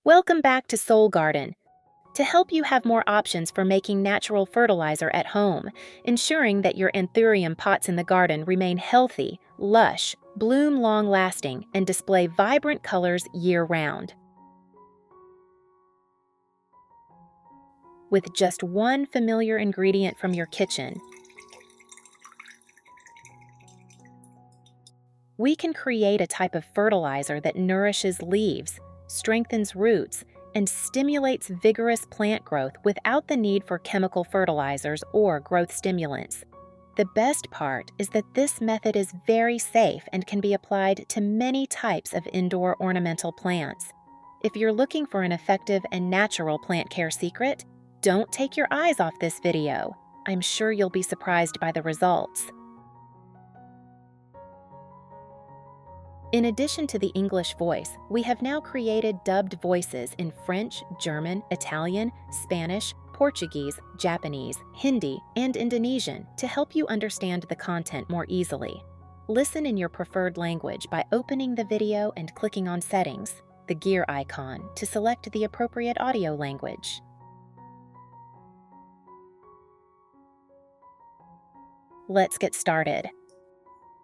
Welcome back to Soul Garden. To help you have more options for making natural fertilizer at home, ensuring that your Anthurium pots in the garden remain healthy, lush, bloom long-lasting, and display vibrant colors year-round. With just one familiar ingredient from your kitchen, we can create a type of fertilizer that nourishes leaves, strengthens roots, and stimulates vigorous plant growth without the need for chemical fertilizers or growth stimulants. The best part is that this method is very safe and can be applied to many types of indoor ornamental plants. If you're looking for an effective and natural plant care secret, don't take your eyes off this video. I'm sure you'll be surprised by the results. In addition to the English voice, we have now created dubbed voices in French, German, Italian, Spanish, Portuguese, Japanese, Hindi, and Indonesian to help you understand the content more easily. Listen in your preferred language by opening the video and clicking on Settings, the gear icon, to select the appropriate audio language. Let's get started.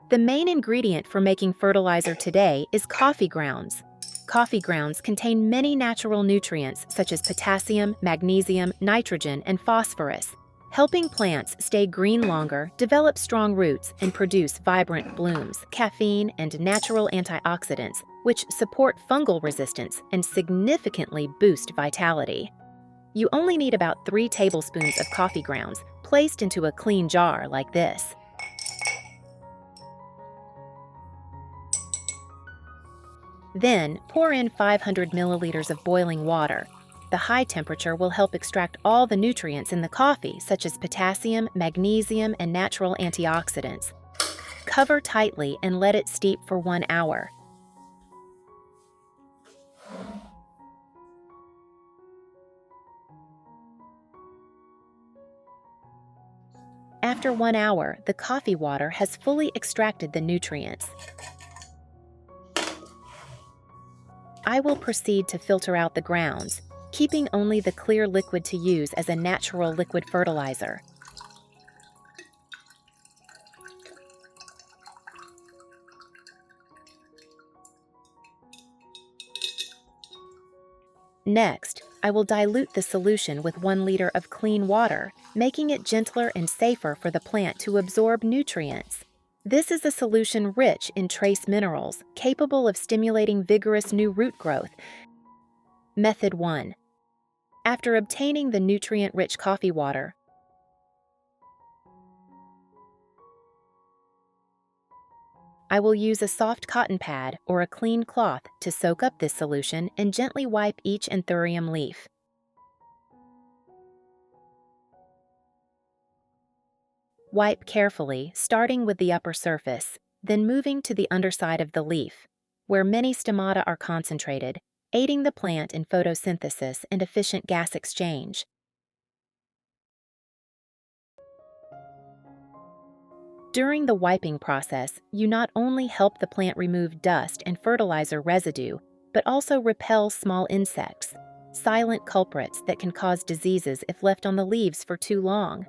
The main ingredient for making fertilizer today is coffee grounds. Coffee grounds contain many natural nutrients such as potassium, magnesium, nitrogen, and phosphorus, helping plants stay green longer, develop strong roots, and produce vibrant blooms. Caffeine and natural antioxidants, which support fungal resistance and significantly boost vitality. You only need about 3 tablespoons of coffee grounds placed into a clean jar like this. Then, pour in 500 milliliters of boiling water. The high temperature will help extract all the nutrients in the coffee, such as potassium, magnesium, and natural antioxidants. Cover tightly and let it steep for 1 hour. After 1 hour, the coffee water has fully extracted the nutrients. I will proceed to filter out the grounds, keeping only the clear liquid to use as a natural liquid fertilizer. Next, I will dilute the solution with 1 liter of clean water, making it gentler and safer for the plant to absorb nutrients. This is a solution rich in trace minerals, capable of stimulating vigorous new root growth. Method 1. After obtaining the nutrient-rich coffee water, I will use a soft cotton pad or a clean cloth to soak up this solution and gently wipe each Anthurium leaf. Wipe carefully, starting with the upper surface, then moving to the underside of the leaf, where many stomata are concentrated, aiding the plant in photosynthesis and efficient gas exchange. During the wiping process, you not only help the plant remove dust and fertilizer residue, but also repel small insects, silent culprits that can cause diseases if left on the leaves for too long.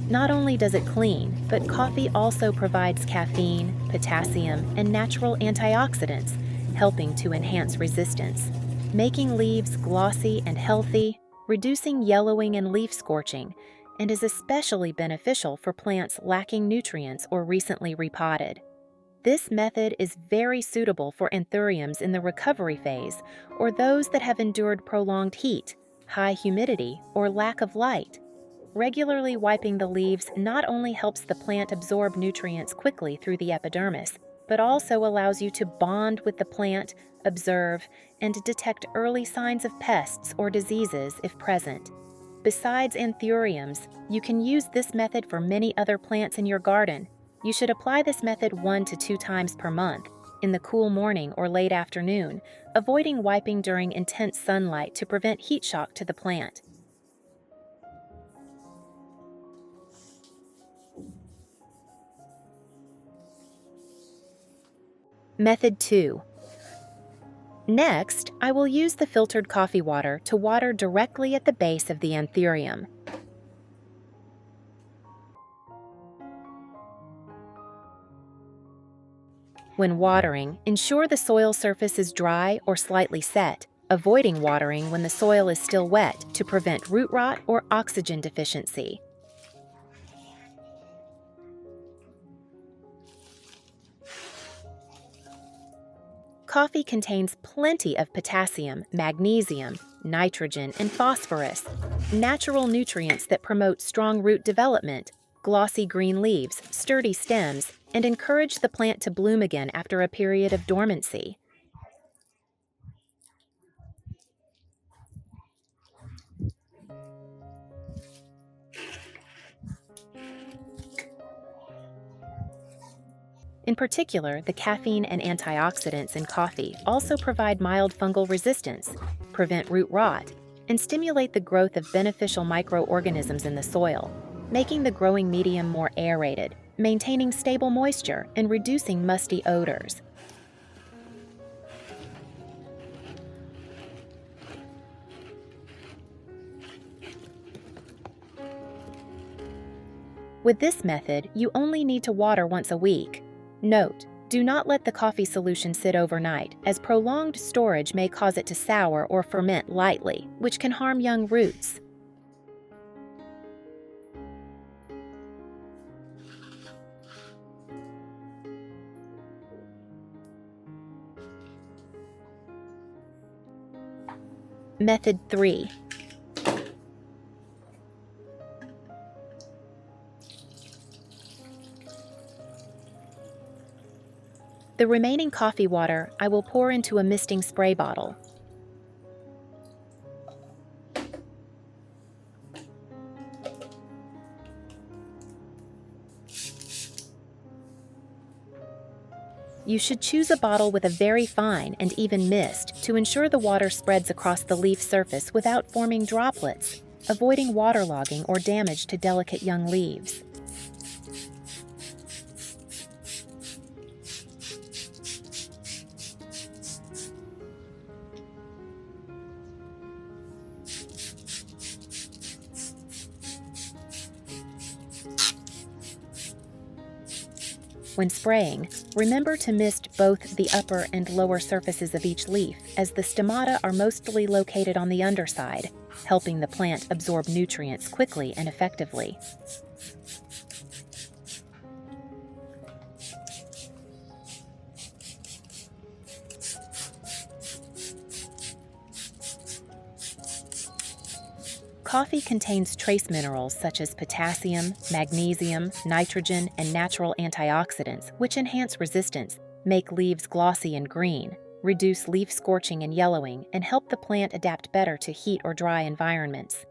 Not only does it clean, but coffee also provides caffeine, potassium, and natural antioxidants, helping to enhance resistance, making leaves glossy and healthy, reducing yellowing and leaf scorching, and is especially beneficial for plants lacking nutrients or recently repotted. This method is very suitable for Anthuriums in the recovery phase or those that have endured prolonged heat, high humidity, or lack of light. Regularly wiping the leaves not only helps the plant absorb nutrients quickly through the epidermis, but also allows you to bond with the plant, observe, and detect early signs of pests or diseases if present. Besides Anthuriums, you can use this method for many other plants in your garden. You should apply this method 1 to 2 times per month, in the cool morning or late afternoon, avoiding wiping during intense sunlight to prevent heat shock to the plant. Method 2. Next, I will use the filtered coffee water to water directly at the base of the Anthurium. When watering, ensure the soil surface is dry or slightly set, avoiding watering when the soil is still wet to prevent root rot or oxygen deficiency. Coffee contains plenty of potassium, magnesium, nitrogen, and phosphorus, natural nutrients that promote strong root development, glossy green leaves, sturdy stems, and encourage the plant to bloom again after a period of dormancy. In particular, the caffeine and antioxidants in coffee also provide mild fungal resistance, prevent root rot, and stimulate the growth of beneficial microorganisms in the soil, making the growing medium more aerated, maintaining stable moisture, and reducing musty odors. With this method, you only need to water once a week. Note: do not let the coffee solution sit overnight, as prolonged storage may cause it to sour or ferment lightly, which can harm young roots. Method 3. The remaining coffee water I will pour into a misting spray bottle. You should choose a bottle with a very fine and even mist to ensure the water spreads across the leaf surface without forming droplets, avoiding waterlogging or damage to delicate young leaves. When spraying, remember to mist both the upper and lower surfaces of each leaf, as the stomata are mostly located on the underside, helping the plant absorb nutrients quickly and effectively. Coffee contains trace minerals such as potassium, magnesium, nitrogen, and natural antioxidants, which enhance resistance, make leaves glossy and green, reduce leaf scorching and yellowing, and help the plant adapt better to heat or dry environments.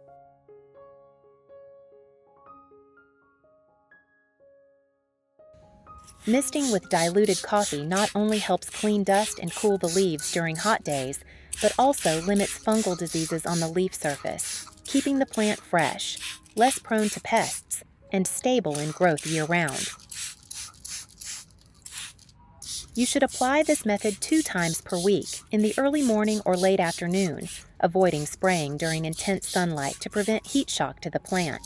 Misting with diluted coffee not only helps clean dust and cool the leaves during hot days, but also limits fungal diseases on the leaf surface, keeping the plant fresh, less prone to pests, and stable in growth year-round. You should apply this method 2 times per week, in the early morning or late afternoon, avoiding spraying during intense sunlight to prevent heat shock to the plant.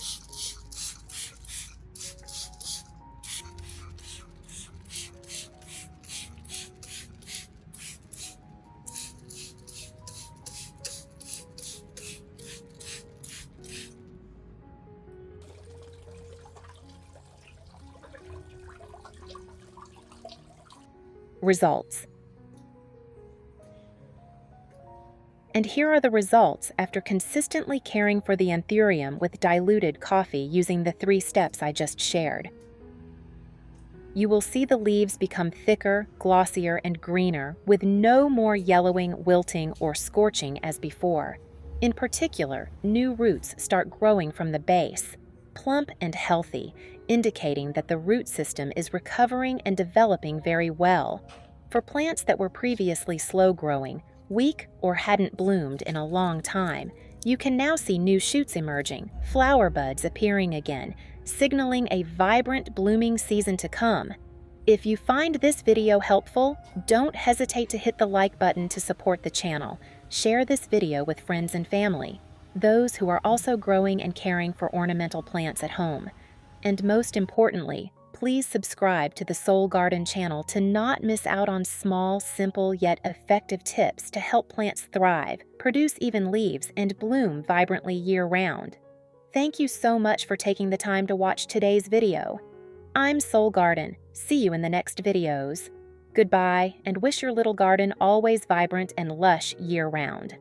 Results. And here are the results after consistently caring for the Anthurium with diluted coffee using the 3 steps I just shared. You will see the leaves become thicker, glossier, and greener, with no more yellowing, wilting, or scorching as before. In particular, new roots start growing from the base, plump and healthy, indicating that the root system is recovering and developing very well. For plants that were previously slow-growing, weak, or hadn't bloomed in a long time, you can now see new shoots emerging, flower buds appearing again, signaling a vibrant blooming season to come. If you find this video helpful, don't hesitate to hit the like button to support the channel. Share this video with friends and family, those who are also growing and caring for ornamental plants at home. And most importantly, please subscribe to the Soul Garden channel to not miss out on small, simple, yet effective tips to help plants thrive, produce even leaves, and bloom vibrantly year-round. Thank you so much for taking the time to watch today's video. I'm Soul Garden. See you in the next videos. Goodbye, and wish your little garden always vibrant and lush year-round.